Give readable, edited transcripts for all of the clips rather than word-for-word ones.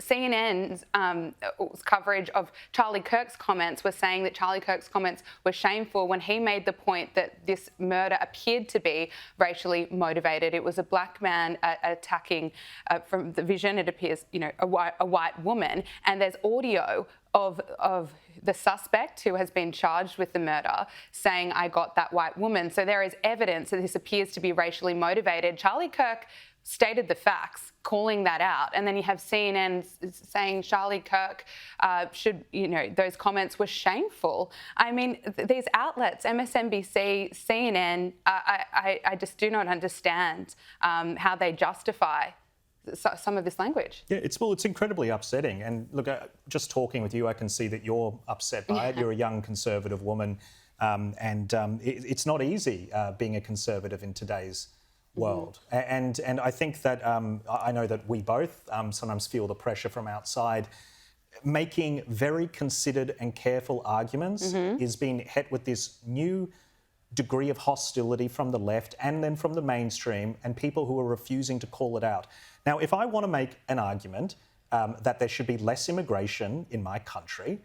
CNN's coverage of Charlie Kirk's comments was saying that Charlie Kirk's comments were shameful when he made the point that this murder appeared to be racially motivated. It was a black man attacking, from the vision, it appears, a white woman, and there's audio of the suspect who has been charged with the murder saying, "I got that white woman." So there is evidence that this appears to be racially motivated. Charlie Kirk stated the facts, calling that out, and then you have CNN saying Charlie Kirk those comments were shameful. I mean, these outlets, MSNBC, CNN, I just do not understand how they justify some of this language. Yeah, it's incredibly upsetting. And look, just talking with you, I can see that you're upset by it. You're a young conservative woman, and it's not easy being a conservative in today's world. And I think that I know that we both sometimes feel the pressure from outside. Making very considered and careful arguments is being hit with this new degree of hostility from the left and then from the mainstream, and people who are refusing to call it out. Now, if I want to make an argument that there should be less immigration in my country,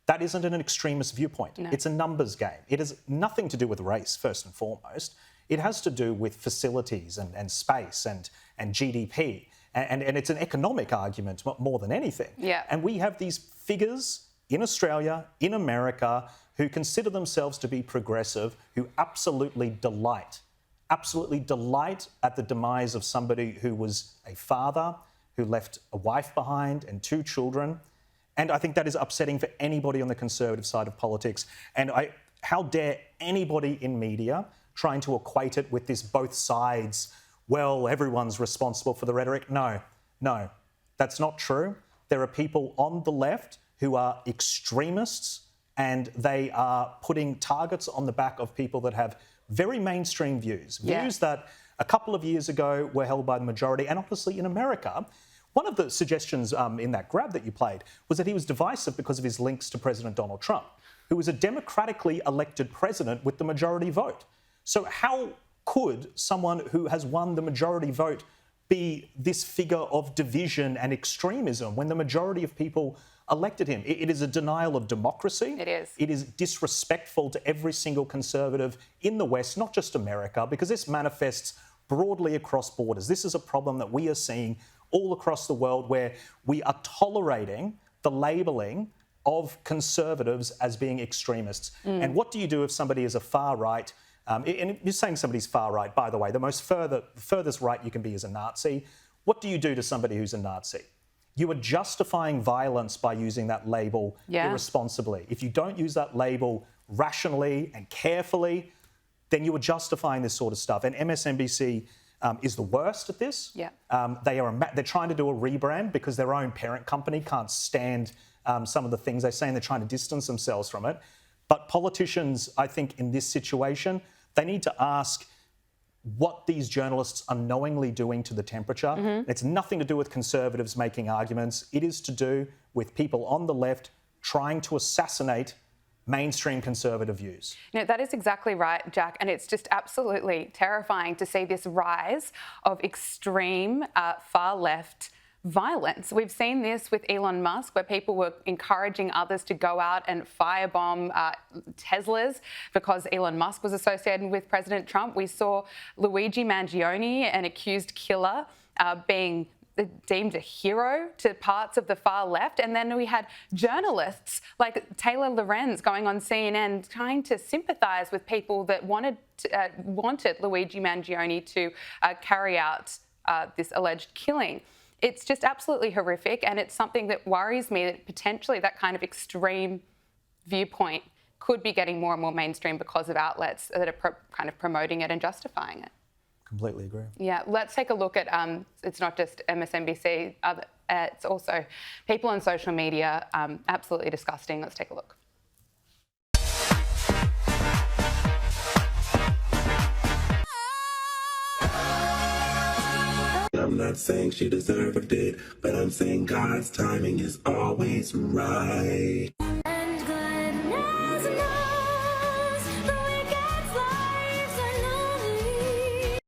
that isn't an extremist viewpoint. No. It's a numbers game. It has nothing to do with race, first and foremost. It has to do with facilities and space and GDP. And it's an economic argument more than anything. Yeah. And we have these figures in Australia, in America, who consider themselves to be progressive, who absolutely delight at the demise of somebody who was a father, who left a wife behind and 2 children. And I think that is upsetting for anybody on the conservative side of politics. And how dare anybody in media trying to equate it with this both sides, well, everyone's responsible for the rhetoric. No, that's not true. There are people on the left who are extremists, and they are putting targets on the back of people that have very mainstream views that a couple of years ago were held by the majority. And obviously in America, one of the suggestions in that grab that you played was that he was divisive because of his links to President Donald Trump, who was a democratically elected president with the majority vote. So how could someone who has won the majority vote be this figure of division and extremism when the majority of people elected him? It is a denial of democracy. It is. It is disrespectful to every single conservative in the West, not just America, because this manifests broadly across borders. This is a problem that we are seeing all across the world, where we are tolerating the labelling of conservatives as being extremists. And what do you do if somebody is a far right? And you're saying somebody's far right, by the way. The furthest right you can be is a Nazi. What do you do to somebody who's a Nazi? You are justifying violence by using that label irresponsibly. If you don't use that label rationally and carefully, then you are justifying this sort of stuff. And MSNBC is the worst at this. Yeah. They're trying to do a rebrand because their own parent company can't stand some of the things they say, and they're trying to distance themselves from it. But politicians, I think, in this situation, they need to ask what these journalists are knowingly doing to the temperature. It's nothing to do with conservatives making arguments. It is to do with people on the left trying to assassinate mainstream conservative views. That is exactly right, Jack, and it's just absolutely terrifying to see this rise of extreme far left violence. We've seen this with Elon Musk, where people were encouraging others to go out and firebomb Teslas because Elon Musk was associated with President Trump. We saw Luigi Mangione, an accused killer, being deemed a hero to parts of the far left. And then we had journalists like Taylor Lorenz going on CNN trying to sympathise with people that wanted Luigi Mangione to carry out this alleged killing. It's just absolutely horrific, and it's something that worries me, that potentially that kind of extreme viewpoint could be getting more and more mainstream because of outlets that are kind of promoting it and justifying it. Completely agree. Yeah, let's take a look at, it's not just MSNBC, it's also people on social media, absolutely disgusting. Let's take a look. I'm not saying she deserved it, but I'm saying God's timing is always right. And goodness knows the wicked lives are lonely.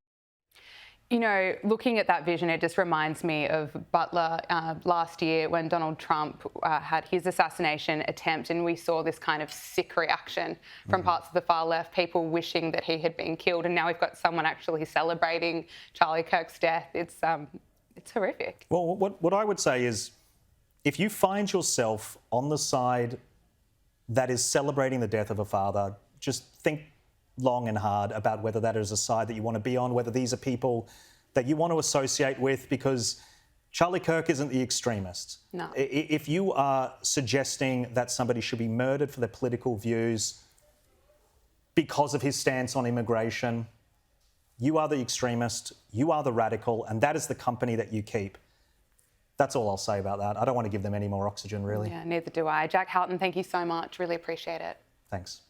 You know, looking at that vision, it just reminds me of Butler last year when Donald Trump had his assassination attempt, and we saw this kind of sick reaction from parts of the far left, people wishing that he had been killed, and now we've got someone actually celebrating Charlie Kirk's death. It's horrific. Well, what I would say is, if you find yourself on the side that is celebrating the death of a father, just think long and hard about whether that is a side that you want to be on, whether these are people that you want to associate with, because Charlie Kirk isn't the extremist. No. If you are suggesting that somebody should be murdered for their political views because of his stance on immigration, you are the extremist, you are the radical, and that is the company that you keep. That's all I'll say about that. I don't want to give them any more oxygen, really. Yeah, neither do I. Jack Houghton, thank you so much. Really appreciate it. Thanks.